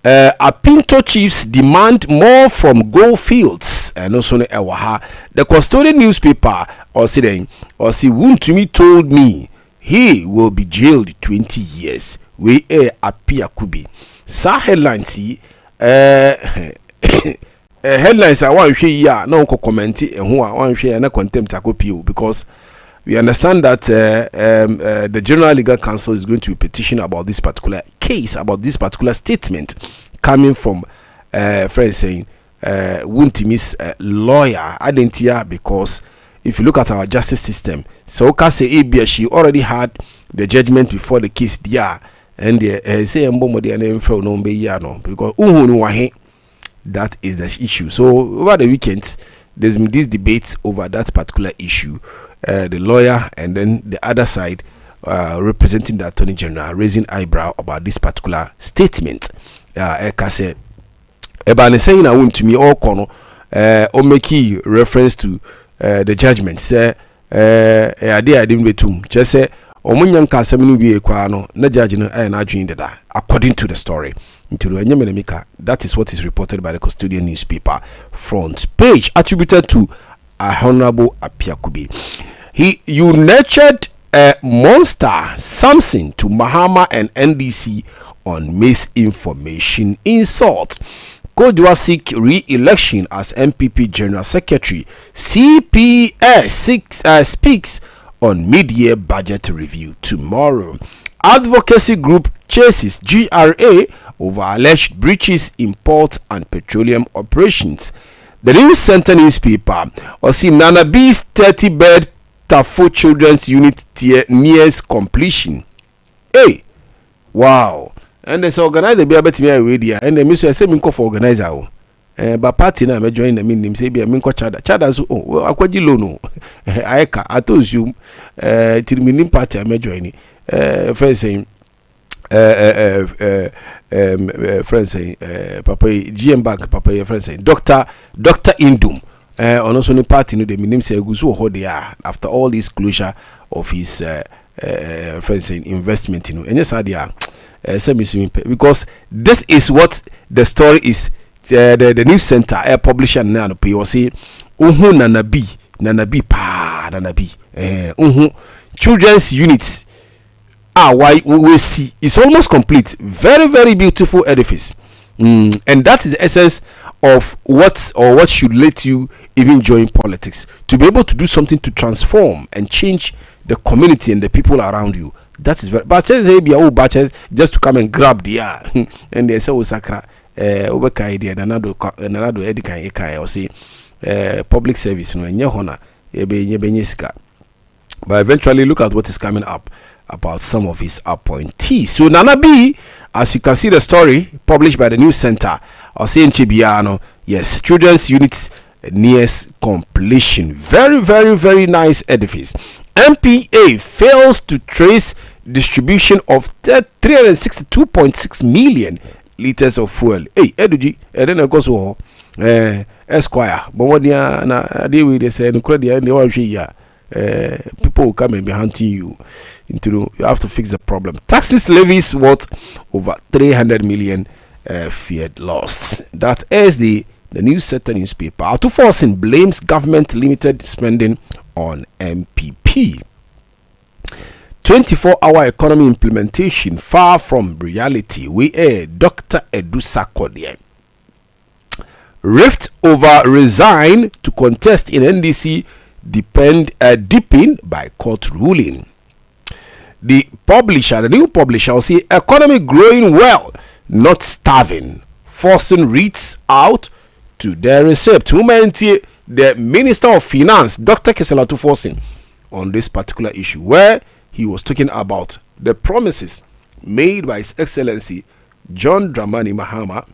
Apinto chiefs demand more from gold fields. And also the custodian newspaper or see Wuntumi told me he will be jailed 20 years. We appear kubi. Sa headlines headlines I want to ya no comment and who I want to na contempt akopio because we understand that the General Legal Counsel is going to be petitioning about this particular case, about this particular statement coming from friends saying Wuntimi's lawyer Adentia, because if you look at our justice system, so say she already had the judgment before the case there, and say because that is the issue. So over the weekend, there's been these debates over that particular issue. The lawyer and then the other side representing the Attorney General raising eyebrow about this particular statement. Eka said, "Ebane saying I want to me all kono o make reference to the judgment. Say I didn't be too. Just say omunyan ka asem bi ekwa no na judge no na adwin deda according to the story." That is what is reported by the custodian newspaper front page, attributed to Honorable Apiakubi. You nurtured a monster Samson to Mahama and NDC on misinformation insult. Kodwa seek re-election as MPP General Secretary. CPS speaks on mid-year budget review tomorrow. Advocacy group chases GRA over alleged breaches in port and petroleum operations. The News Center newspaper or see Nana B's 30-bed Fatawu Children's Unit nears completion. Hey, wow! And they say organize the be about me away there, and the minister say me for organizer. But party na me join the mean say be me chada so akwaji loan I told you till me party me join friend saying friend saying papa GM bank papa friend saying Dr. Indum on also the party no the minim say gusu ho there after all this closure of his friend saying investment and yes dia because this is what the story is. The News Center publisher now pay or say nanabi children's units why we see it's almost complete. Very, very beautiful edifice. And that is the essence of what should let you even join politics, to be able to do something to transform and change the community and the people around you. That is very, but say be old batches just to come and grab the air and they say Osakra obeka idea nanado edikan ekai or say public service no enye hona ebe sika. But eventually look at what is coming up about some of his appointees. So Nana B, as you can see the story published by the News Center, or saying Chibiano, yes, children's units nears completion. Very, very, very nice edifice. MPA fails to trace distribution of 362.6 million liters of fuel. Hey, Eduji, and then of course, Esquire, but what they say, people will come and be hunting you. You have to fix the problem. Taxes levies worth over 300 million feared lost. That is the News Center newspaper. Atuforcing blames government limited spending on MPP. 24-hour economy implementation far from reality. We air Dr. Edu Sakodie. Rift over resign to contest in NDC deepened by court ruling. The new publisher will say economy growing well, not starving, forcing REITs out to their receipt. The Minister of Finance, Dr. Keselatu, forcing on this particular issue, where he was talking about the promises made by His Excellency John Dramani Mahama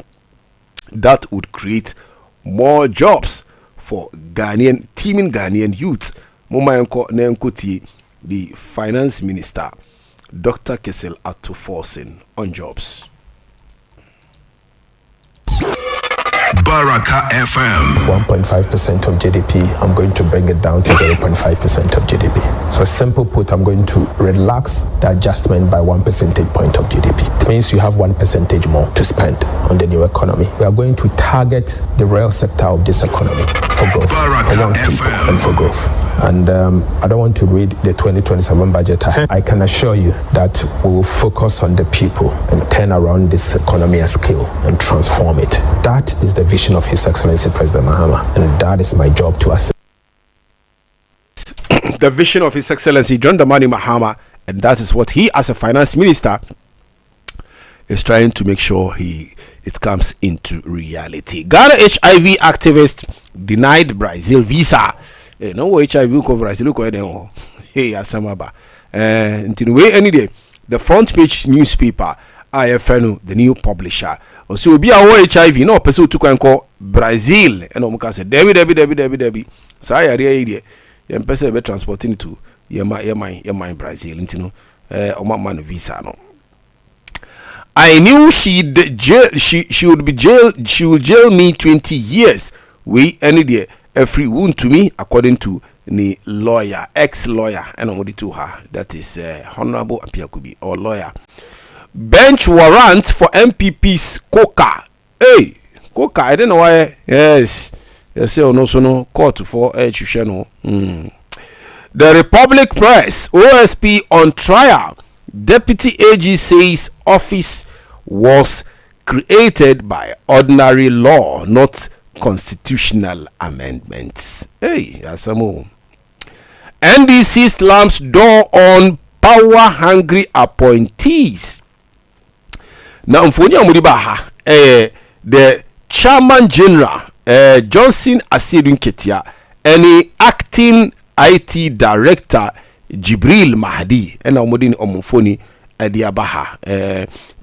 that would create more jobs for teeming Ghanaian youth. Mumayanko Nenkoti, the finance minister, Dr. Kesel Atu forcing on jobs. Baraka FM. 1.5% of GDP, I'm going to bring it down to 0.5% of GDP. So simple put, I'm going to relax the adjustment by 1 percentage point of GDP. It means you have 1% more to spend on the new economy. We are going to target the real sector of this economy for growth, Baraka for young people FM. and for growth. And I don't want to read the 2027 budget. I can assure you that we will focus on the people and turn around this economy at scale and transform it. That is the vision of His Excellency President Mahama, and that is my job to assist. The vision of His Excellency John Dramani Mahama, and that is what he, as a finance minister, is trying to make sure it comes into reality. Ghana HIV activist denied Brazil visa. No HIV go Brazil go there. Hey, asamaba. Until we any day, the front page newspaper, IFN, the new publisher. So be our HIV, no person to call Brazil, and Omuka said, Debbie. So I idea. Yem person be transporting to my Brazil, you know, man visa no. I knew she would jail me 20 years. We any day every wound to me according to the lawyer, ex-lawyer, and I'm to her. That is Honorable Apiakubi or lawyer. Bench warrant for MPP's coca. Hey, coca, I don't know why. Yes, say no court for no. The Republic Press, OSP on trial. Deputy AG says office was created by ordinary law, not constitutional amendments. Hey, Asamo. NDC slams door on power-hungry appointees. Now, Mfoni the Chairman General Johnson Asidun Ketia and the acting IT Director Jibril Mahdi and Omodin Omufoni Ediabaha.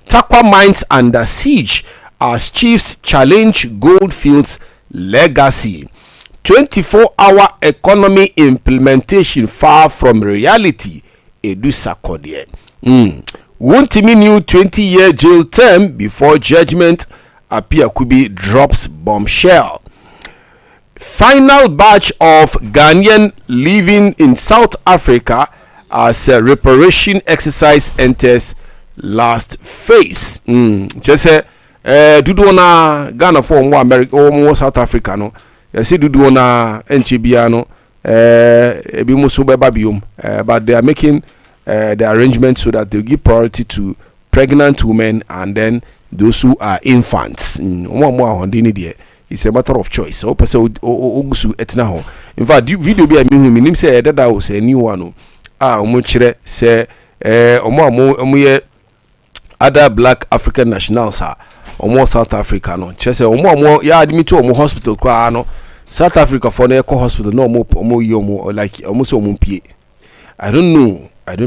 Takwa mines under siege as chiefs challenge Goldfields legacy. 24-hour economy implementation far from reality. Edu Sakodie. Wontimi new 20-year jail term before judgment. Apiakubi drops bombshell. Final batch of Ghanaian living in South Africa as a reparation exercise enters last phase. Just say dudu na Ghana for America or South Africa no. You see dudu na NCBA no ebi musu beba biom, but they are making the arrangements so that they give priority to pregnant women and then those who are infants. It's a matter of choice. So person ogusu etina ho. In fact, video bi a me nim say dada o say new one omo kire say omo ye other black African nationals omo South Africa no. Kire say omo ya admit to omo hospital kwa no. South Africa for na hospital no omo yi omo like omo say omo pie. I don't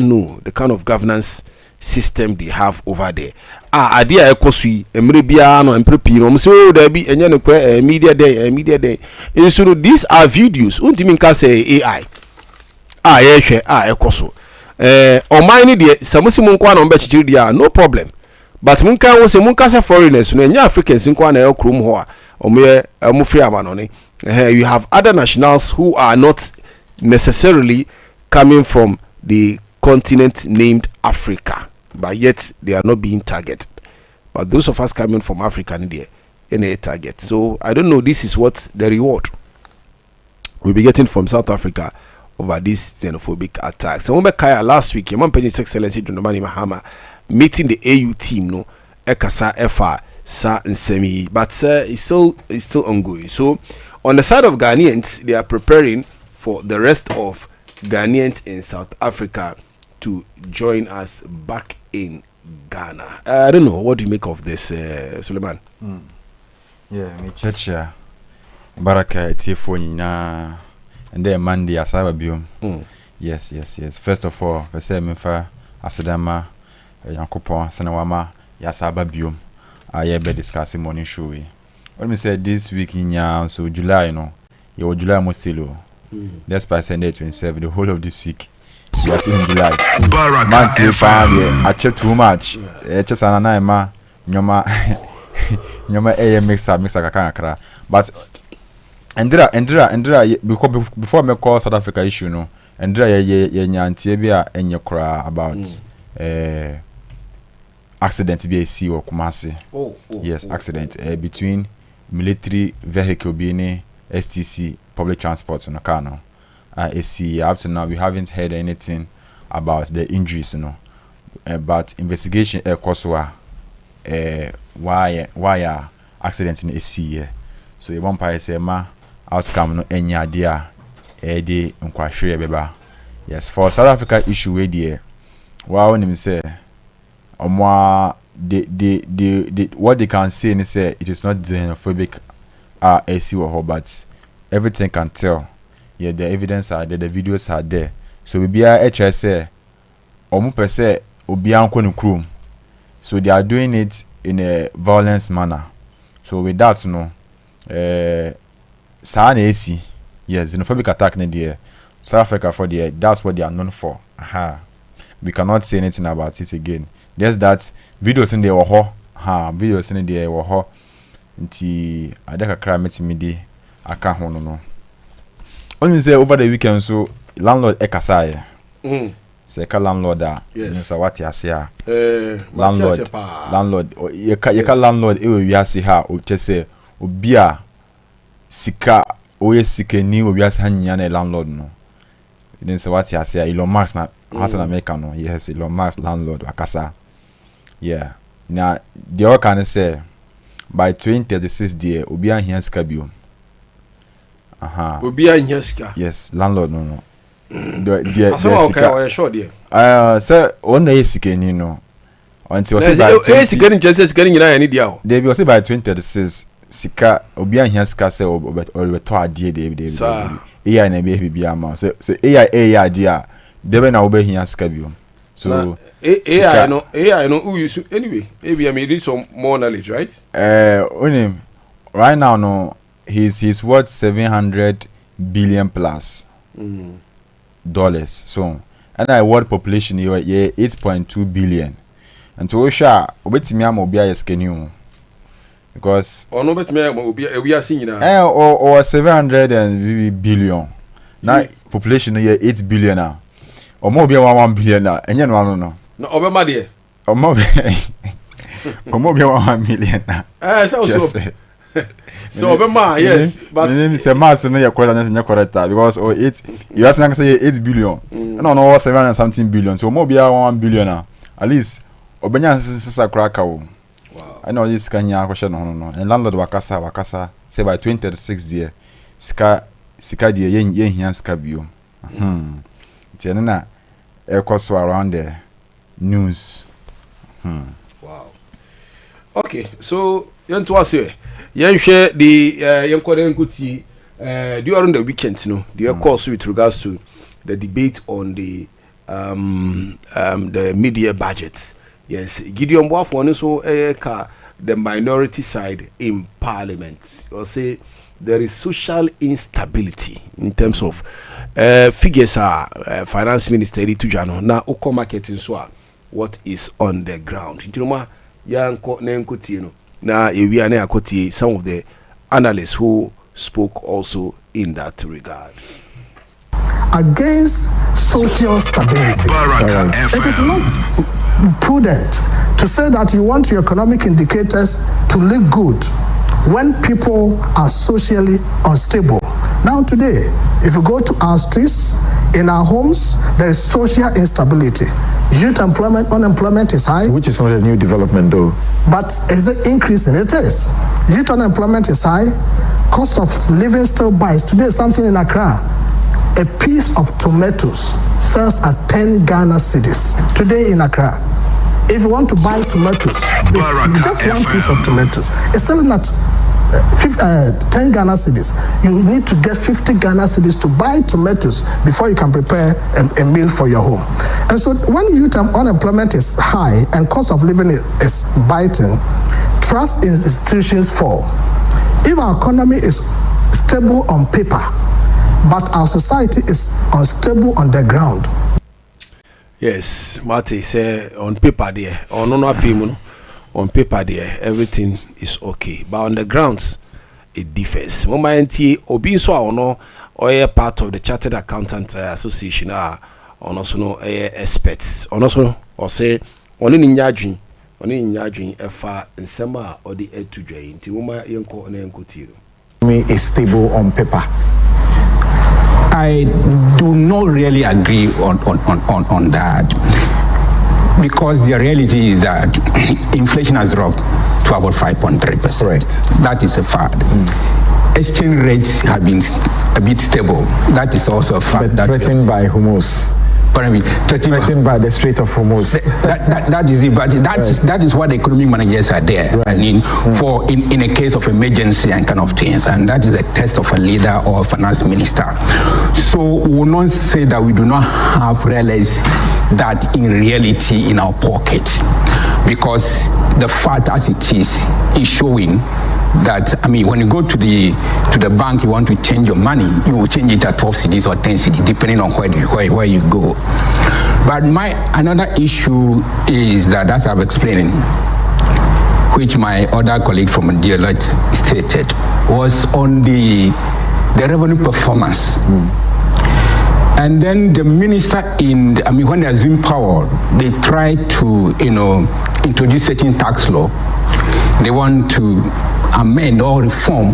know the kind of governance system they have over there. Idea ekosui emre bia no emprepi no so there be enye no kwa media day and so these are videos untimi nka say AI yehwe ekoso oman ni de samusi mun kwa no be chichiri dia no problem, but mun kan wo se mun ka say foreigners no enye Africans nkwa na ekrom ho a omo free amano ne. You have other nationals who are not necessarily coming from the continent named Africa, but yet they are not being targeted. But those of us coming from Africa in a target. So I don't know, this is what the reward we'll be getting from South Africa over these xenophobic attacks. So Kaya last week, Yaman Penny Excellency Dramani Mahama meeting the AU team no Ekasa FR Sa Nsemi, but it's still ongoing. So on the side of Ghanaians, they are preparing for the rest of Ghanaians in South Africa to join us back in Ghana. I don't know, what do you make of this, Suleiman? Yeah, me church Baraka Tifoni and then Monday Asababium. Yes. First of all, I say Mefa Asadama Yankopon Sanawama Yasababium. I be discussing morning show. Let me say this week in so July, your July Mostilo. That's by Sunday 27, the whole of this week. We are still in July. Months we found I checked too much. Just an ma nyoma nyoma mix kakra. But Andrea before me call South Africa issue no. Andrea ye nyantie bia enye kra about accident be see or Kumasi. Yes, accident between military vehicle being STC public transport in Okano. See up to now we haven't heard anything about the injuries, but investigation koswa why accident in SC. So you want to say ma outcome no enya dia de nkwahwe beba. Yes, for South Africa issue we there. Wow, him say the what they can say is say it is not xenophobic AC or but everything can tell. Yeah, the evidence are there, the videos are there. So we be a say per se obian krom. So they are doing it in a violence manner. So with that Sa AC, yes, xenophobic attack in the South Africa for the that's what they are known for. We cannot say anything about it again. There's that videos in there videos in there nti adaka kra metimidi aka ho no. Only say over the weekend so landlord ekasai. Say ka landlord yes what you say landlord you ka landlord e we ase ha o chese obi a sika oye sikeni obi ase hanya na landlord no. Then say what you say Elon Musk na has an American no. Yes, Elon Musk landlord akasa. Yeah. Now the other can say by 2036 there obi an hia sika bio. Obi an hia sika. Yes, landlord no. The sika. Okay, sure there. Say on the sika ni no. Until say by sika ni just sika ni nyina ni dia o. They be say by 2036 sika obi an hia sika say obeto ade dey. AI na be bia ama. So AI dia debe na obe hia sika bio. So AI no who you anyway maybe I need some more knowledge, right? Right now no he's worth 700 billion plus dollars. So and I world population here 8.2 billion. And so we shall obetimi am obi ayeskeni because no betimi am obi we are seeing now or 700 billion. Now population here 8 billion now. Or more be 1 billion now. Enye no. No, Obama there. Or more be 1 million now. So Obama, yes, but my name is Mass no correct because 8 you ask say 8 billion. No 7 and something billion. So more be 1 billion now. At least Obanya sisa kraka wo. Wow. I know this kanya question no. And landlord wakasa say by 2036 there. Sika there yen hia sika bio. Tiena so around the news. Wow. Okay, so yen to ase yen hwe the yen kore nkuti during the weekend the course with regards to the debate on the media budgets. Yes, Gideon Boafo so the minority side in parliament. Or say there is social instability in terms of figures are finance minister to jano na oko marketing so what is on the ground. Ntima yanko nenkotie no na ewia na akotie some of the analysts who spoke also in that regard. Against social stability. It is not prudent to say that you want your economic indicators to look good when people are socially unstable. Now today, if you go to our streets, in our homes, there is social instability. Youth unemployment is high. Which is not a new development though. But is it increasing? It is. Youth unemployment is high. Cost of living still buys. Today, something in Accra, a piece of tomatoes sells at 10 Ghana cedis. Today in Accra, if you want to buy tomatoes, just one piece of tomatoes, it's selling at 10 Ghana cedis. You need to get 50 Ghana cedis to buy tomatoes before you can prepare a meal for your home. And so when youth unemployment is high and cost of living is biting, trust in institutions fall. If our economy is stable on paper, but our society is unstable on the ground. Yes, Marty say on paper there, or no fame, on paper there everything is okay, but on the grounds it differs. Momenty obi so ono or part of the Chartered Accountant Association are on also no experts on also or say on in yadwin efa nsema or the to join nti woma yenko na yenko tiro is stable on paper. I do not really agree on that, because the reality is that inflation has dropped to about 5.3%. Right. That is a fact. Exchange rates have been a bit stable. That is also a fact. But threatened by Hormuz. Threatened by the Strait of Hormuz. That is it, but that is what the economic managers are there. Right. I mean, for in a case of emergency and kind of things, and that is a test of a leader or a finance minister. So we will not say that we do not have realized that in reality in our pocket, because the fact as it is showing that, I mean, when you go to the bank, you want to change your money, you will change it at 12 cedis or 10 cedis, depending on where you go. But another issue is that, as I've explained, which my other colleague from Deloitte stated, was on the revenue performance. And then the minister when they assume power, they try to, introduce certain tax law. They want to amend or reform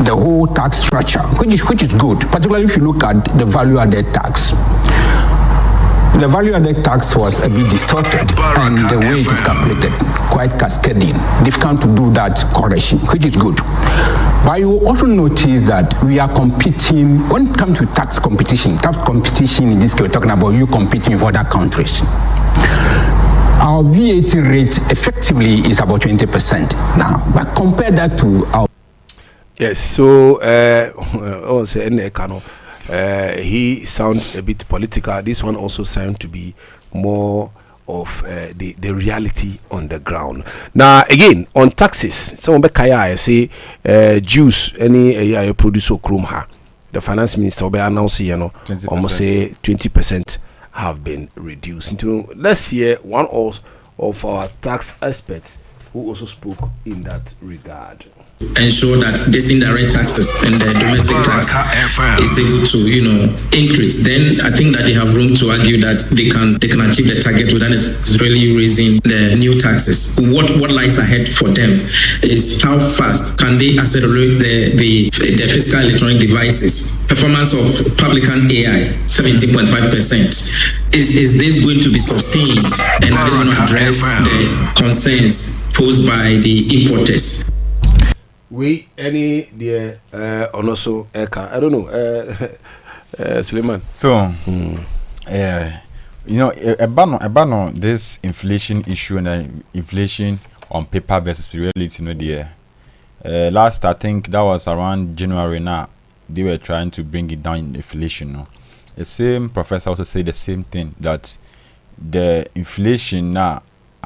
the whole tax structure, which is good, particularly if you look at the value-added tax. The value-added tax was a bit distorted, and the way it is calculated, quite cascading. Difficult to do that correction, which is good. But you also notice that we are competing, when it comes to tax competition in this case, we're talking about you competing with other countries. Our VAT rate effectively is about 20% now, but compare that to our... Yes, so he sounds a bit political. This one also sounds to be more of the reality on the ground. Now again, on taxes, someone be kaya say juice any produce or chrome ha. The finance minister will be announcing, almost say 20% have been reduced. Let's hear one of our tax experts who also spoke in that regard. Ensure that this indirect taxes and the domestic tax is able to, increase. Then I think that they have room to argue that they can achieve the target without necessarily raising the new taxes. What lies ahead for them is how fast can they accelerate the fiscal electronic devices. Performance of Publican AI, 17.5%. Is this going to be sustained? And are they going to address the concerns posed by the importers? We any the also I don't know Suleiman. So about this inflation issue and inflation on paper versus reality, last I think that was around January now, they were trying to bring it down in inflation. The same professor also said the same thing, that the inflation now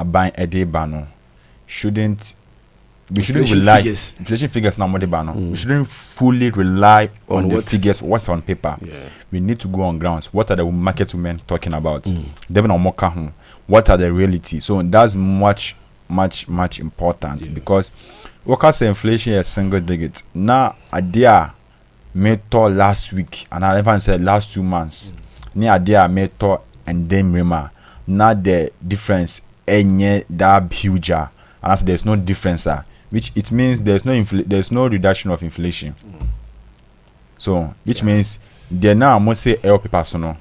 buying a day bano shouldn't rely inflation figures now more we shouldn't fully rely on the figures what's on paper. We need to go on grounds. What are the market women talking about? What are the reality? So that's much important, because workers say inflation is single digit. Now idea made last week, and I even said last 2 months. Ni idea made and then remember now the difference any that huge, and as there's no difference, which it means there's no reduction of inflation. So which means they now must say L personal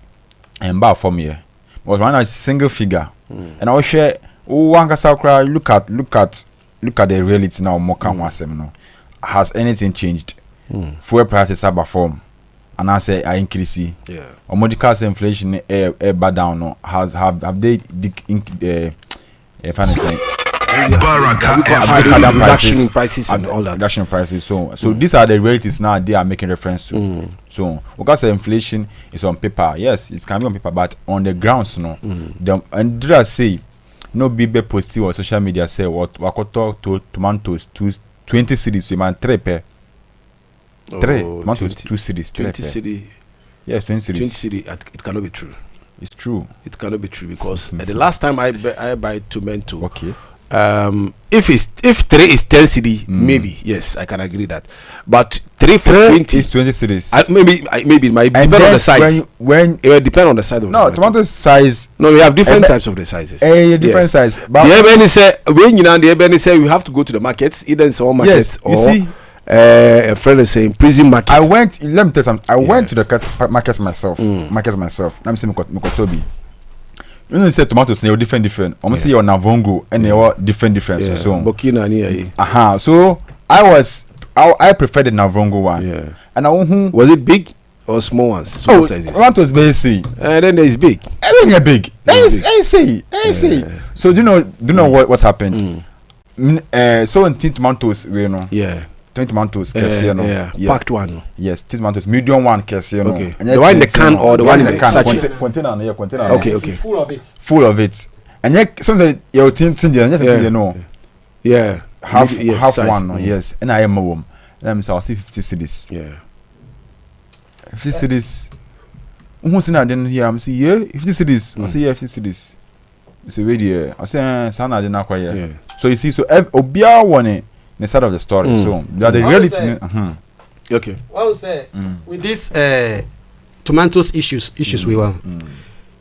and bar for me. But one is single figure, and I will share. Look at the reality now. Has anything changed? Fuel prices are form, and I say I increase. Or medical inflation bad down. No, have they reduction in prices and all that. Reduction in prices. So these are the realities now they are making reference to. So because inflation is on paper, yes, it can be on paper, but on the grounds, and did I say no be positive on social media say what wakoto to tomatoes 20 cedis you man 3 per 3 tomatoes 2 cedis 20 cedi. Yes, 20 cedis. 20 cedi. It cannot be true. It's true. It cannot be true, because the last time I buy tomato, If 3 is 10 cedi, maybe yes, I can agree that. But 3 for 20 is 20 cedis. Maybe it might depend on the size. When it will depend on the size of no the tomato size. No, we have different types of the sizes. Different size. But the Ebony say when you have to go to the markets, either in some markets or. You see, a friend is saying prison market. Let me tell you something. I went to the markets myself. I'm saying Mokotobi. You know, say tomatoes they are different. Almost say your Navongo and they are different. So Burkina ni. So I prefer the Navongo one. Yeah. And was it big or small ones? Small sizes. Tomatoes basic. Then there is big. Everything is big. I see. So do you know what happened? So in tomatoes, you know. Yeah. 20 tomatoes, packed one. Yes, 2 tomatoes, medium one, okay. The one in the can or the one in the sachet? Container. Okay. Full of it. And yet, sometimes you're thinking, yeah. Half size. one, yes. And I am a woman. And I'm saying, I'll see 50 cedis. Yeah. 50 cedis. Almost in I didn't hear. I'm saying, yeah, 50 cedis. I say, yeah, 50 cedis. It's a radio. I say, son, I didn't acquire. Yeah. So you see, so Obia won it. The side of the story, so that the reality. Okay. What I say with these tomatoes issues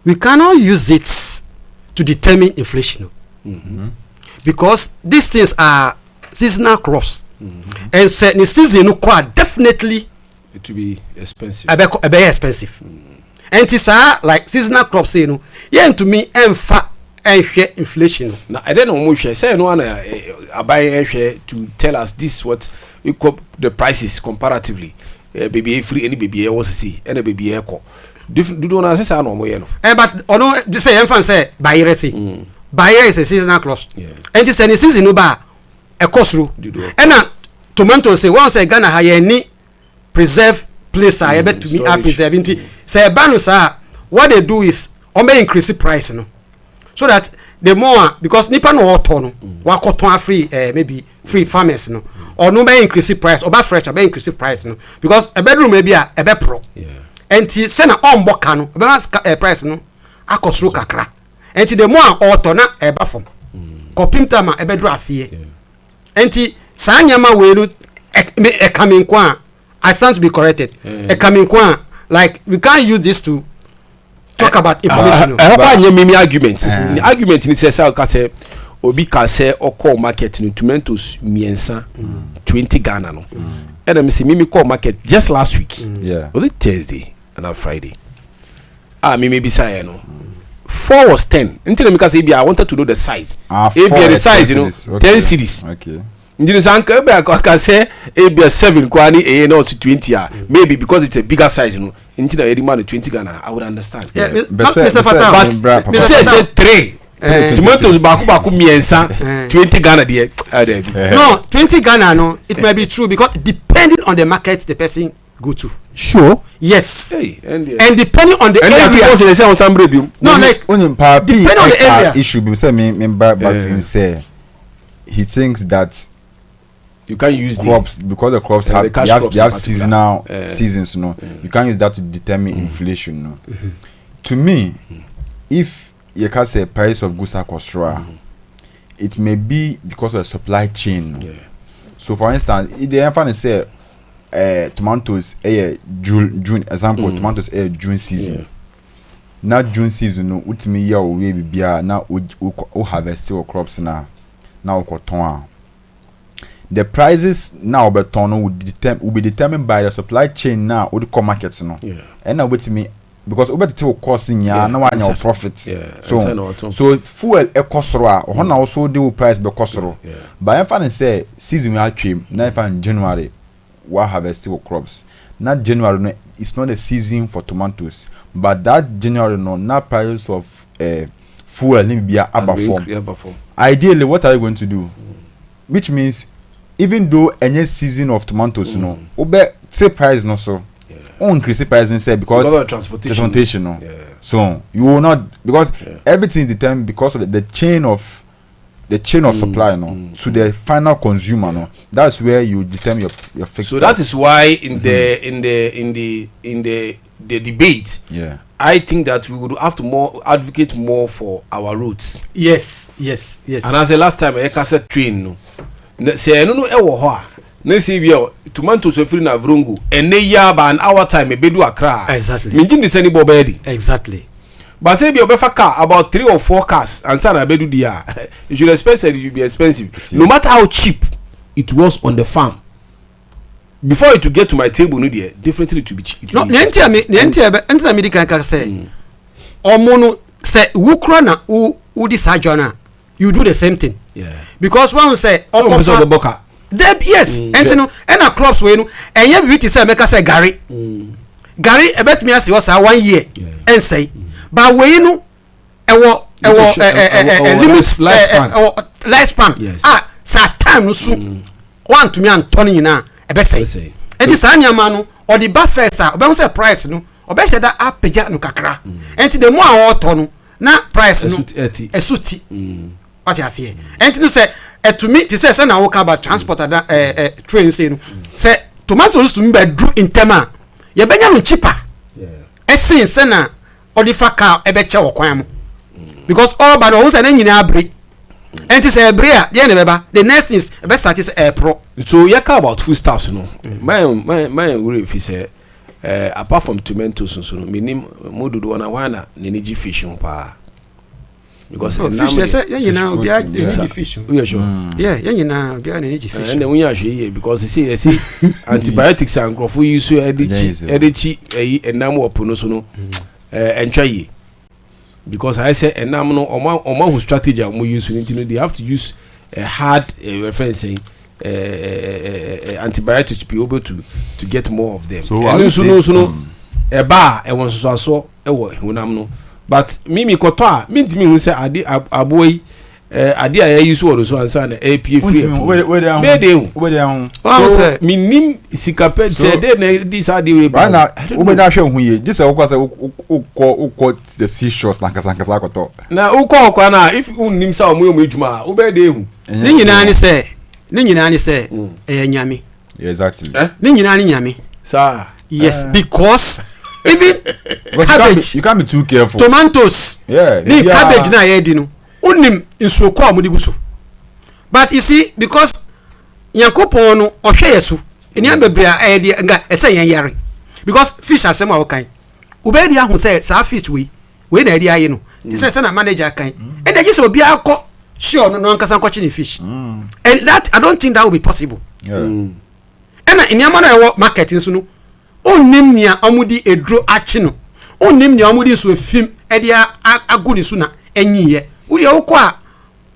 we cannot use it to determine inflation, because these things are seasonal crops, and certain season definitely it will be expensive. Very expensive, and it's like seasonal crops, to me, inflation. Now I don't know much. Say no one buy to tell us this what we the prices comparatively. Baby free any baby was see any baby echo. Do don't say no more no. But ono say enfan say buyer say. Buyer is a seasonal crop. And it's any season no ba e cost and na tomato say once say Ghana ha any preserve place I bet to me are preserving say ba no say what they do is increase the price no. So that the more, because nipa no auto no wakoton free maybe free farmers no or no be increase price or ba fresh be increase price no because a bedroom maybe a be pro enti se na omboka no be price no akosro kakra enti the more auto na e ba fom kopim tama e bedru asiye enti sa nyama we no e coming kwa I stand to be corrected e coming kwa like we can't use this to talk about inflation. Argument. The argument ni say obi ka say okọ market ni tomatoes miensa 20 Ghana no. And I say mimi call market just last week. Was it Thursday and Friday? Mimi be say no. 4 was 10. Until me ka say I wanted to know the size. If the size, 10 cedis. Okay. Ndino sanka be aka say be 7 kwani no 20 maybe because it's a bigger size until the man 20 Ghana I would understand. Mr. Fatawu, but say 3 tomatoes baku miensa 20 Ghana there. No, 20 Ghana no, it may be true because depending on the market the person go to. Sure. Yes. And depending on the area. No, like depending on the area. Issue be say me back to him say he thinks that you can't use crops because the crops have seasonal seasons, you can't use that to determine inflation. To me, if you can say price of goods are costra, it may be because of the supply chain. So for instance, if they ever say tomatoes June example, tomatoes June season. Not June season no ultimate year we be now we harvest your crops now cotton. The prices now will be determined by the supply chain now or the markets and now with me because over the will cost in now one profit. So fuel cost or also do price be cost. But if I say season will came now if in January we harvest your crops. Not January it's not the season for tomatoes, but that January not price of fuel be above form. Ideally, what are you going to do? Which means even though any season of tomatoes say price no so increase the price instead because of transportation so you will not because everything is determined because of the chain of supply to the final consumer that's where you determine your fixed so price. That is why in the debate I think that we would have to more advocate more for our roads. Yes. And as the last time I said train no say no ewo ho a na see bia tomatoes so free na vrungu ene ya ba an hour time e bedu Accra. Exactly. Minjim the send bobedi. Exactly. But say bia obefa car about 3 or 4 cars and say na bedu dia. You should expect it to be expensive. No matter how cheap it was on the farm. Before it to get to my table no there definitely to be cheap. No enti me di kan say omo say wukro na u di sajona you do the same thing. Yeah. Because one say okofa yes enti no na crops we no enye bi ti say make say gari ebet me ase was 1 year and say but we no ewo limit lifespan sa time no so one to me antoni nyina ebe say enti sa nyama no or the buffers a obe say price no obe say da apeja no kakra enti the more a oto no na price no esuti what you say enti no say to me to say na work about transport train say no say tomatoes to me be do in tema ye benya no cheaper esin say na odifa car ebe che wokwan mo because all but who say na nyina abre enti say abre a dey na beba the next is ebe start is pro so you care about food stuffs no my worry if say apart from tomatoes so no minim modudu wana nenegi fish pa because fish say you know be the fish you sure yeah you know be the fish and then we are here because you see antibiotics and crofo use edichi enam opono so no entwa because I say enam no omo who strategy am use no they have to use a hard reference saying antibiotics to be able to get more of them. So no eba e won so e wo hunam no but mimi koto a mintimi hu say ade aboy ade a use wo so ansa na APA free me dey hu so minim sikapet say dey na this ade we ba na wo be na hwe hu ye just wo kwasa wo the seashores na kasankasa koto na wo kwa na if unnim sa omo ejuma wo be dey hu ni nyina ni say nyame exactly ni nyina ni nyame sir yes because even cabbage you can't be too careful tomatoes the cabbage na ye di no unim nsuo kwa amudi guso but you see because yakopon no ohwe yesu eniam bebre a di nga ese yan yare because fish asem a kan ubedi ahu say sa fish we na di aye no ti say na manager kan and dey say obi akọ sure no nkasa nkọchi ni fish and that I don't think that will be possible and eniam na e market nso no onim nia amudi edro achi no onim nia amudi so fim e dia aguni so na enyiye uri okọ a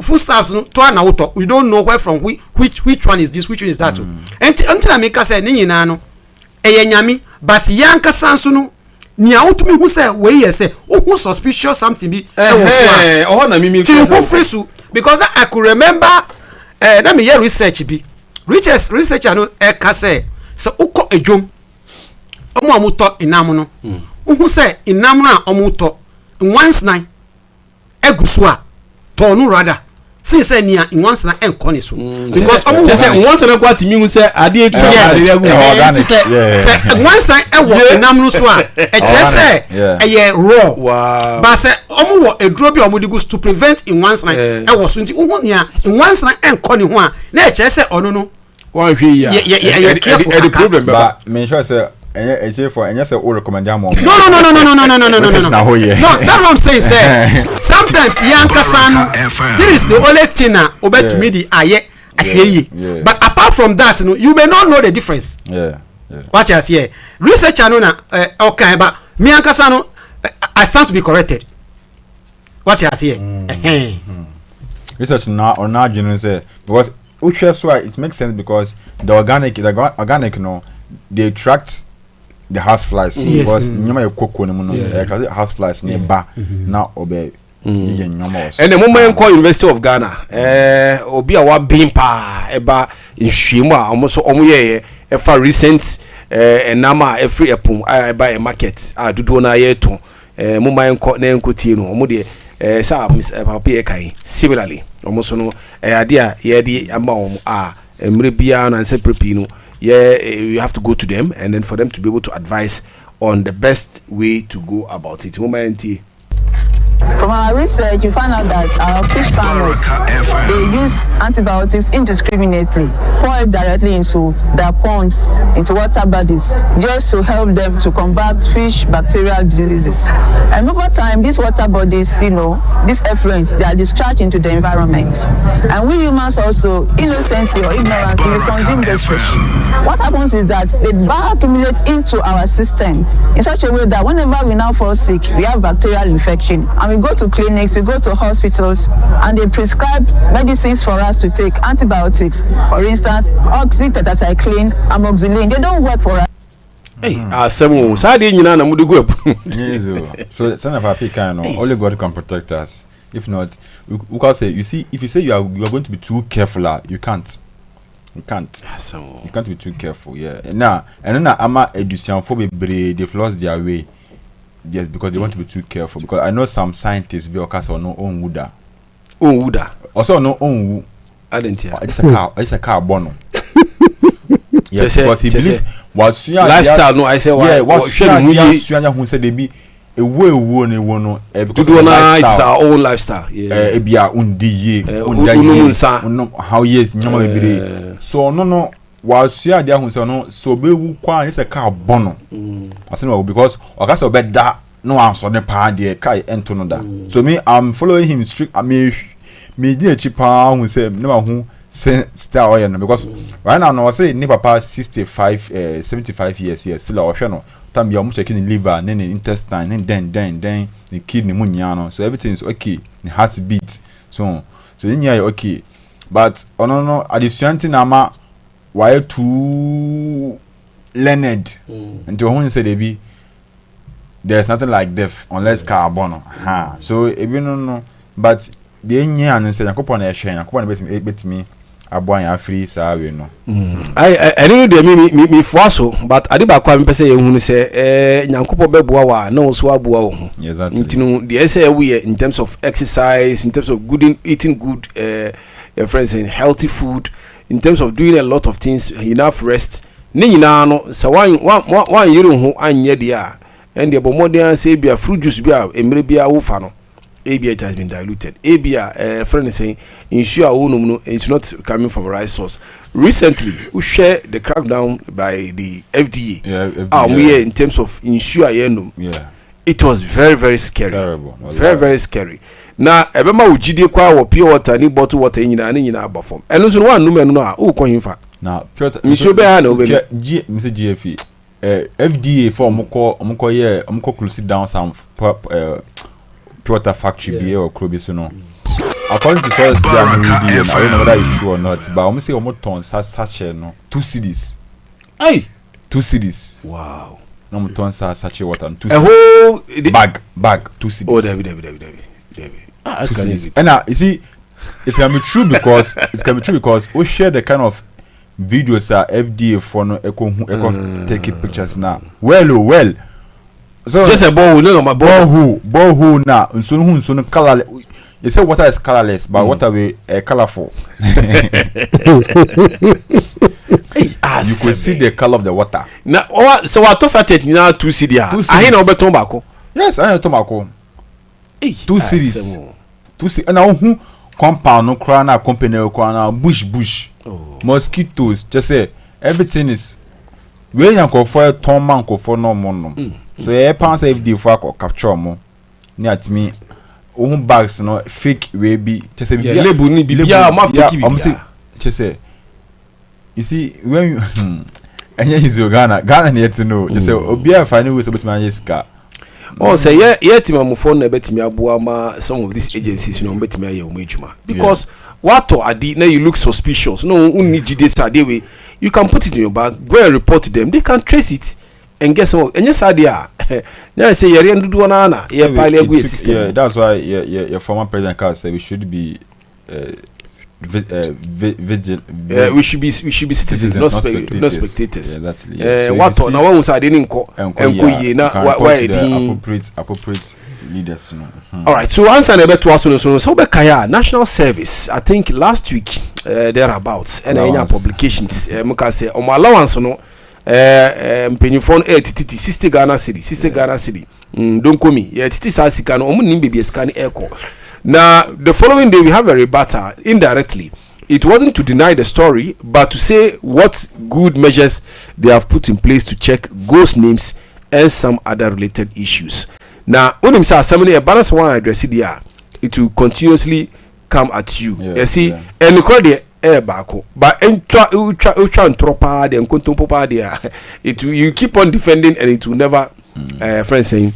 foodstuffs no to na woto we don't know where from which one is this which one is that until I make say ni nyina no eye nyame but yanka sanso no nia otumi hu say we ye say who suspicious something be oh na mimi who fresu because that I could remember let me hear research be research no e ka say so ukọ ejom omo amuto inam no who say inam na omuto once nine egusu a tonu rather since nia once na enkone so because omo say once na kwati mi hu say ade eku ade say once na ewo inam no so a e kire say eye raw but say omo wo eduro bi omo digu to prevent in once na ewo so nti wo nia once na enkone ho a na e kire say ono no one hwe ya the problem but me sure say enye for enye say o recommend am no that's what I'm saying say sometimes yankasa this is the only thing na obet to me the aye but apart from that you may not know the difference what you say research no na okay but me yankasa no I stand to be corrected what you say research na or na you say because it makes sense because the organic no they attract the house flies because nyama ekoko no no house flies nearby na obe ye nyama was and the moment call University of Ghana obi a wa bin pa eba nhwemu a omo ye e fa recent enama e free epon eba e market a dudu na ye to moment call na enkotie no omo de sa papa ye kai similarly omo so no ade a ye de ama omo a emre bia na se prepi no you have to go to them and then for them to be able to advise on the best way to go about it. From our research, we found out that our fish farmers, they use antibiotics indiscriminately, pour it directly into their ponds, into water bodies, just to help them to combat fish bacterial diseases. And over time, these water bodies, these effluents, they are discharged into the environment. And we humans also, innocently or ignorantly, we consume this fish. What happens is that they bioaccumulate into our system in such a way that whenever we now fall sick, we have bacterial infection. And we go to clinics, we go to hospitals, and they prescribe medicines for us to take, antibiotics, for instance, oxytetracycline, amoxicillin. They don't work for us. Hey, Samu, Sadi Nina Mudugo. So, son of our pecan, only God can protect us. If not, we can say, if you say you are going to be too careful, you can't. You can't. You can't be too careful, yeah. Now, and then I'm a education for they've lost their way. Yes, because they want to be too careful. Because I know some scientists be occurs or no own wooda. Own wooda. Also no own woo. I didn't hear. It's a car bono. Yes, because he believes was lifestyle. No, I say yeah, was who said they be a way one because it's our own lifestyle. Yeah, be a undi how years no so no. Was ya dia hu se no so be wu kwa is a car bono I no because oga so be da no answer ne pa de kai ento no da so me I'm following him strict me dey chipa hu se ne ma hu star oil no because right now no say ni papa 75 years still o hwe no tam bia mu checking the liver then the intestine then the kidney mu nya no so everything is okay the heart beat so nya okay but no addition na ma why too learned until when say they be there's nothing like death unless carbon so no but the enya and say yakopon na ehwe yakopon bet me aboan ya free sa we no I don't know me for so but adiba kwa me pese ye hunu say nyankopon beboa wa na so aboa wo ho intinu the say we in terms of exercise in terms of eating good your friends in healthy food in terms of doing a lot of things enough rest ni nyina no so one yiri ho anye dia and the modern say bia fruit juice bia emre bia wo fa no it has been diluted friend is saying ensure no it's not coming from right source. Recently we share the crackdown by the FDA we in terms of ensure it was very very scary. Terrible. Very scary. Na ebema ujide kwa wo pure water ni bottle water nyina abafom eno so no wan num eno no a wo kwa himfa na pure mi so be ha na obele Mr. GFE FDA for omko close down some pure water factory be or krobi so no according to source they are reading I don't know whether it's true or not but omo say omo ton sachet no 2 cedis 2 cedis wow no omo ton sachet water 2 cedis a whole bag 2 cedis oh David and you see it's gonna be true because we share the kind of videos FDA for no echo take pictures now well so just a borehole now unso color they say water is colorless but water we colorful you could see the color of the water now so what to sachet now 2 cedi I na obeton bako yes I to bako 2 series 2 see na who compound no cry na company no na bush mosquitoes just say everything is we yanko for ton man ko for no mo so e pan say FD for capture mo ni atimi who bags no fake we be just say label ni bibia ma fake bibia just say you see when you anya is Ghana na yet to know just say obia find way so betimi anya sika say team amufo na betimi aboa ma some of these agencies no betimi aye omejuma because what adi na you look suspicious no unni jide sade we you can put it in your bag go and report to them they can trace it and get some and yes idea now say yere ndudu na ye pile egu system yeah that's why your former president Carl said we should be we should be citizens not spectators yeah that's what na one side ni nko ye na why the appropriate leaders no all right so answer na beto aso no so be kaya national service I think last week thereabouts and any publications muka say allowance no mpenyimfo no titi 60 Ghana cedi 60 Ghana cedi don't call me titi sa sika no omo nim bebe sika ni eko. Now the following day we have a rebuttal indirectly. It wasn't to deny the story, but to say what good measures they have put in place to check ghost names and some other related issues. Now, when you say somebody a balance one address it will continuously come at you. You see, and the bako, but tropa the encontopa there. It you keep on defending and it will never, friends saying,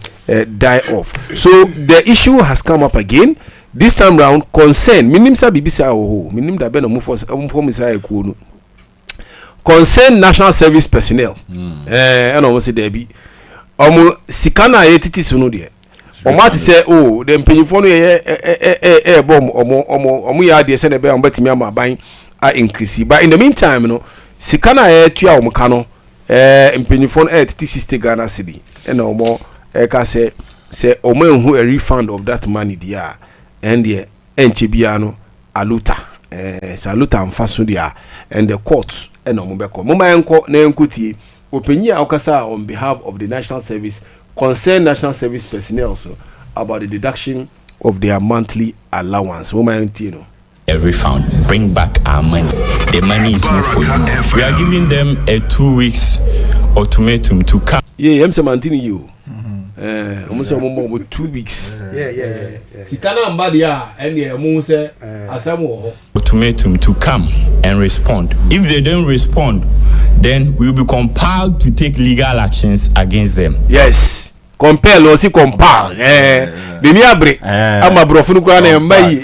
die off. So the issue has come up again. This time round, concern minim sa bibisa minim da be no mufo misa ekuo concern national service personnel and almost say there be sikana etiti sunu de omo say oh the mpanyifo no bom omo ya de se na be betimi ama ban a increase, but in the meantime no sikana tua omo ka no mpanyifo no etiti 60 Ghana cedi and omo ka say omo enhu a refund of that money there. And the enchibiano aluta saluta mfaso dia and the court and omubeko mama enko na enkuti openya okasa on behalf of the national service concern national service personnel also about the deduction of their monthly allowance mama entino a refund, bring back our money. The money is not for you. We are giving them a 2 weeks ultimatum to come. Yeah, I'm saying you. Almost 2 weeks. Yeah. Sikana mbadia and almost say asamu ultimatum to come and respond. If they don't respond, then we will be compelled to take legal actions against them. Yes. Compel or see compel. Bini abre. Ama brofunu kwa na mai.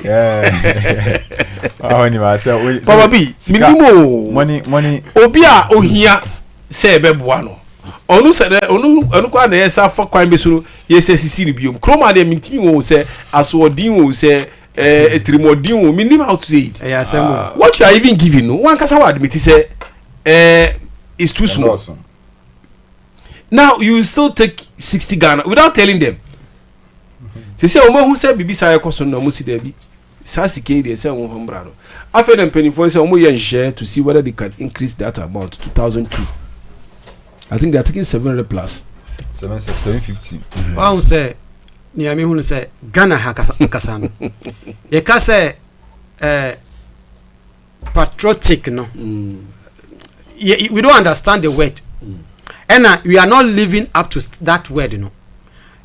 Papa B, minimum money. Obia ohia se bebuano. Onu sede onu kwa na yesa fa kwan be suru yesa sisi ni biom kroma de mintimi wo se asodin wo se etrimodin wo minim how to say it. What you are even giving no one kasa wa admit say is too small. Awesome. Now you still take 60 Ghana without telling them. They say omo hu say bibi say koso na mo si da bi sasike dey say won from brado after them penny for say omo yen share to see whether they can increase that amount to 2002. I think they are taking 700 plus 750. Wow, say ni ami hu say Ghana ha kasa no ye ka say patriotic no we don't understand the word and we are not living up to that word, you know,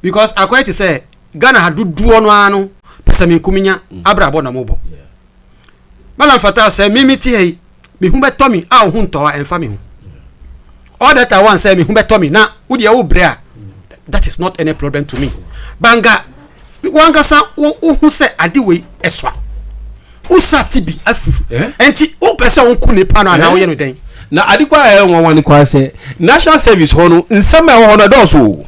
because according to say Ghana had do no ano pesa mi kuminya abrabo na mobo. Malam Fatawu say me ti hey me hu betomi a hu ntowa enfa me hu. All that I want say me hu betomi na wo de wo bre a that is not any problem to me. Banga wanga sa wo hu say ade we eswa. Usati bi afufu. Enti wo pesa won ku ne pa na na wo ye no den. Na adikwa won kwa say national service hono nsema hono doso.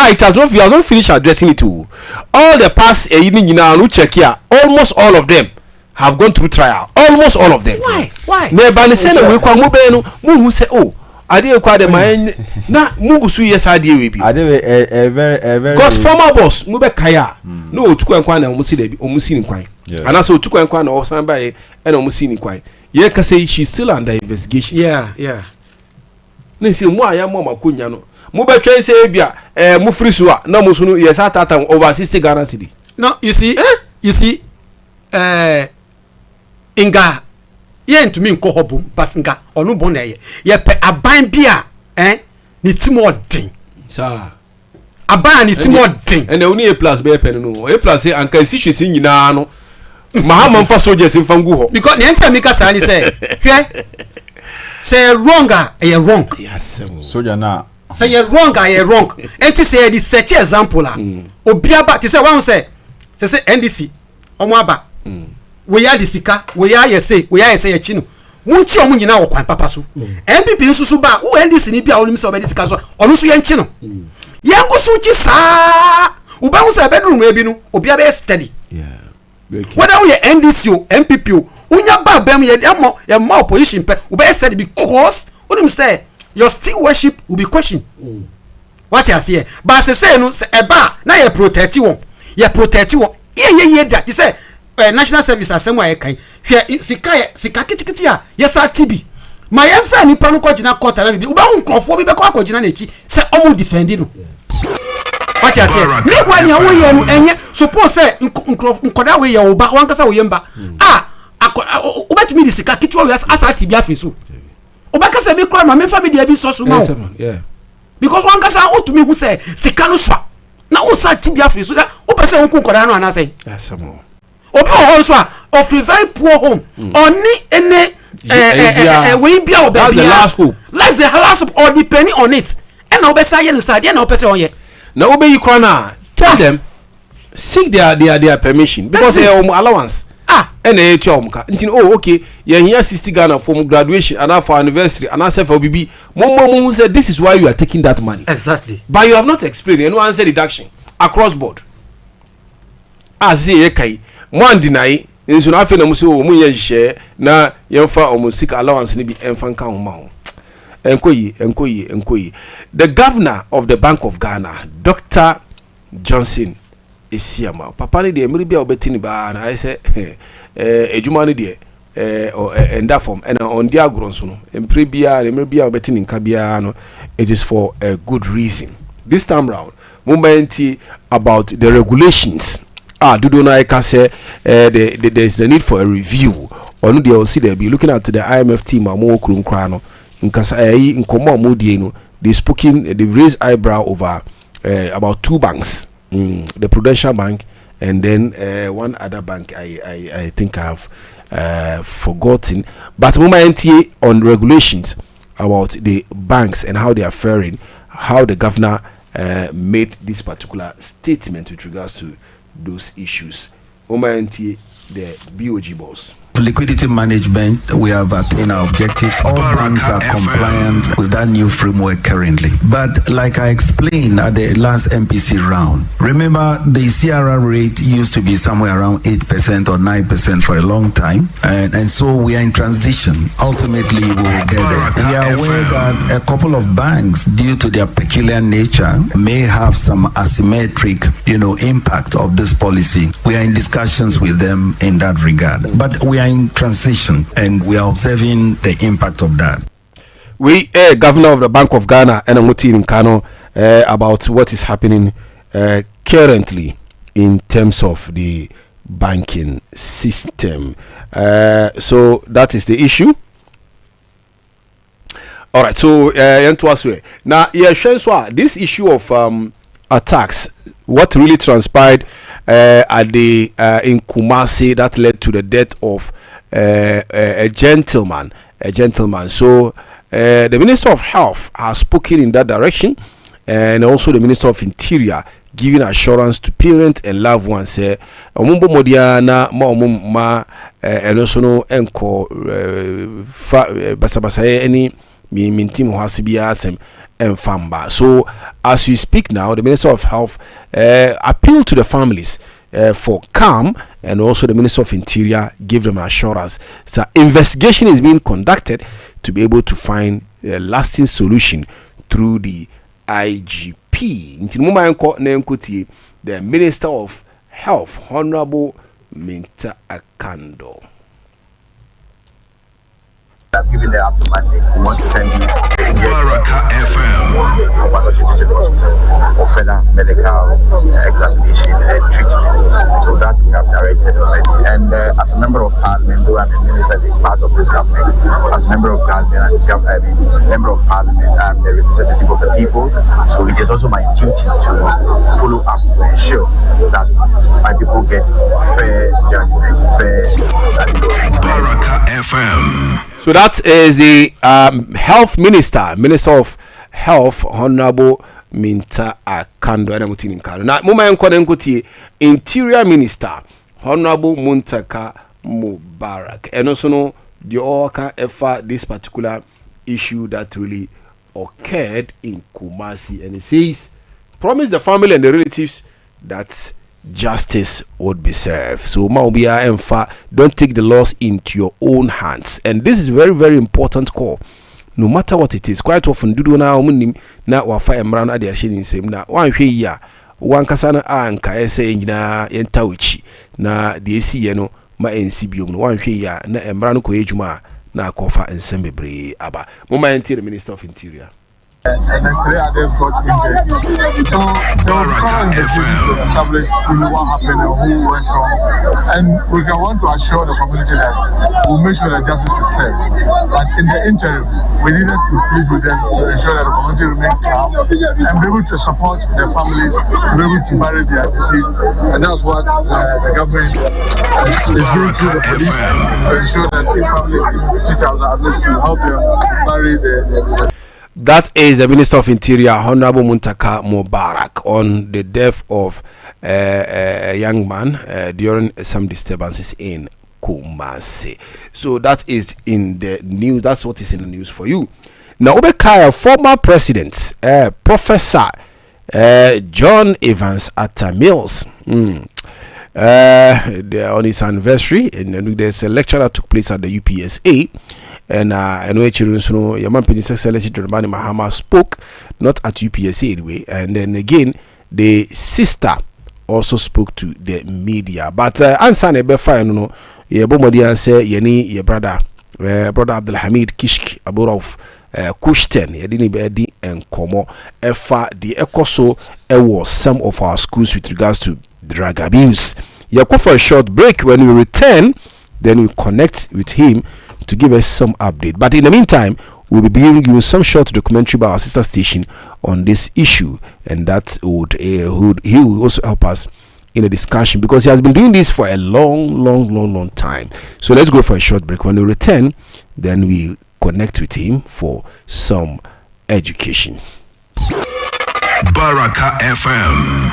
It has not. We have not finished addressing it too. All the past evening no check here. Almost all of them have gone through trial. Almost all of them. Why? Ne ba ne say na we kwa mo be no mo hu say oh ade kwa de man na mo usu yes ade we bi. Ade a very because former boss mo be kaya no otuko nkwa na mo si da bi o mo si ni kwan. And also otuko nkwa na o san ba e na o mo si ni kwan. Ye ka say she's still under investigation. Yeah. Ne say mo aya mo makonya no. Mu be twen say bia mu free so na mu sunu yes atata over 60 Ghana cedi. No, you see inga ye ntumi nko hobum but nga onu bon na ye pe aban bia ni timo odin sa aban ni timo odin and only a plus be pen no a plus say anka situation nyina no mahama mfa soldiers mfa ngu ho because ne enta mika sa ni say hwe say wrong a wrong yes soldier na say you're wrong enti say the set example la obiaba ti say one say NDC omo aba we ya the sika we ya say ya chi no munchi omo nyina wo kwan papa so MPP nsusu ba wo NDC ni bia onim say obedi sika so onu so ye nchi no ye ngusu chi sa uba hu say bedroom we bi no obiaba e steady whether we NDC o MPP o unya ba bam ye mo opposition pe uba steady because onim say your still worship will be questioned. What you say? But say no eba na you protect you. You protect you. Ye that. You say national service asem wa ye kan. Hwe sika kitikiti a yes TB. my friend ni panu ko jina court na bi ube nkrofo bi be ko jina na echi se omo defend no what you say me when ya wo ye no enye suppose say nkoda we ye oba wan kasa wo ye mba obetumi di sika kitwa we asa tibia fesu obakasa bi kra ma me family dia bi so so ma yeah because wan kasa otumi hu say sika no so na wo sa tibia fesu o pese won nkoda no ana say yes mo obi ho so of a very poor home oni ene we bia that's the last hope. Let's the last hope or depending on it and na obesa ye no side na opese on ye na obe yi kra na tell them seek their permission because they allowance and they tell them okay you here 60 Ghana for graduation and for anniversary and for BB mom said this is why you are taking that money exactly but you have not explained and one said deduction across board say kai one deny nso na afi na muso wo mun ye hye na yemfa omusik allowance ni bi emfa nka ho ma ho enkoyi the governor of the Bank of Ghana Dr. Johnson Esiama papa ni de emri bia obetini ba na I say ejuma ni de enda form and on dia agronso no empre bia emri bia obetini nka bia no it is for a good reason this time round momenti about the regulations do na I can say there's the need for a review on the will see there be looking at the IMF team amo krum kra no nkasa nkomo amodie no they raised eyebrow over about two banks the Prudential Bank and then one other bank I think I have forgotten but moment on regulations about the banks and how they are faring how the governor made this particular statement with regards to those issues. Omanti the BOG boss. For liquidity management, we have attained our objectives. All banks are compliant with that new framework currently. But like I explained at the last MPC round, remember the CRR rate used to be somewhere around 8% or 9% for a long time. And so we are in transition. Ultimately, we will get there. We are aware that a couple of banks, due to their peculiar nature, may have some asymmetric, impact of this policy. We are in discussions with them in that regard. But we are in transition and we are observing the impact of that. We governor of the Bank of Ghana and Amuti in Kano about what is happening currently in terms of the banking system. So that is the issue. All right. So now this issue of attacks, what really transpired at the in Kumasi that led to the death of a gentleman. So the Minister of Health has spoken in that direction, and also the Minister of Interior giving assurance to parents and loved ones. Omumbo modiana ma enosono enko basabasa any mintim hasibia asem enfamba. So as we speak now, the Minister of Health appealed to the families for calm, and also the Minister of Interior gave them assurance that investigation is being conducted to be able to find a lasting solution through the IGP. The Minister of Health, Honorable Minta Akando. Given the up to Monday, we want to send these Baraka FM for further medical examination and treatment. So that we have directed already. And as a member of Parliament, though I'm a minister, being part of this government, as a member of Parliament, member of Parliament, I'm the representative of the people. So it is also my duty to follow up to ensure that my people get fair judgment, fair treatment. Baraka FM. So that is the Health Minister, Minister of Health, Honorable Minta Akando. Now, Interior Minister, Honorable Muntaka Mubarak. And also know the Oka effort this particular issue that really occurred in Kumasi. And it says, promise the family and the relatives that justice would be served. So Maubia Emfa, don't take the laws into your own hands. And this is very, very important call. No matter what it is, quite often do na umunim na wafa emran ade ahye nsem na wanhwe ya wankasa na anka ese nyina yenta uchi na de esi ye no ma ensi biom no wanhwe ya na emran ko ejuma na kofa ensemble aba moment the Minister of Interior. And then 3 others got injured. So there was current to establish truly what happened and who went wrong. And we can want to assure the community that we'll make sure that justice is served. But in the interim, we needed to plead with them to ensure that the community remain calm and be able to support their families, to be able to bury their deceased. And that's what the government is doing through the police to ensure that if families get 50,000 at least to help them bury the That is the Minister of Interior, Honorable Muntaka Mubarak, on the death of a young man during some disturbances in Kumasi. So that is in the news. That's what is in the news for you. Now, Obekaya, former president, Professor John Evans Atta Mills, on his anniversary, and there's a lecture that took place at the UPSA. And when Yaman Excellency Dramani Mahama spoke, not at UPSA anyway, and then again the sister also spoke to the media. But answer nebefa no ye bomodi answer yeni ye brother Abdul Hamid Kishk Aburov Kushten yedini bedi enkomo efa the ekoso was some of our schools with regards to drug abuse. Yako for a short break. When we return, then we connect with him to give us some update. But in the meantime, we'll be bringing you some short documentary by our sister station on this issue, and that he will also help us in a discussion because he has been doing this for a long time. So let's go for a short break. When we return, then we connect with him for some education. Baraka FM.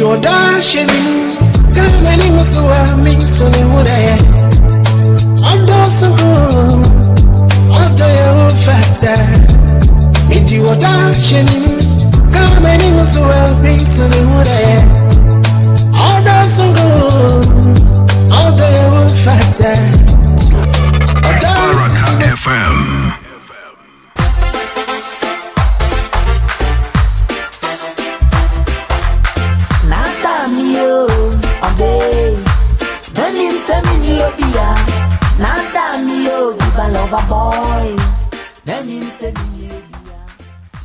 Oda shenim kameni musuwa minsuni hudaya odo sugu odo ya ufata midi oda shenim kameni musuwa minsuni hudaya odo sugu odo ya ufata Baraka FM. Boy.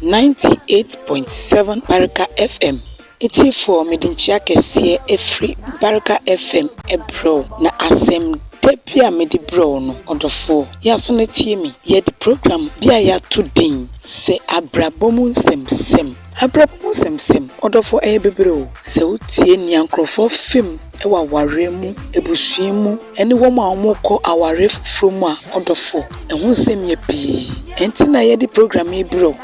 98.7 Baraka FM. It's for Medinchia Kesie Efri Baraka FM Ebro na asem tepia medi bro no odofo ya so na tie mi ye the program bia ya tudin se abrabomu semsem odofo bebro se utie nyankrofo film ewa ware mu ebusua mu ene wo ma omoko aware fufuro mu a odofo ehun sem ye pi enti na ye the program e bro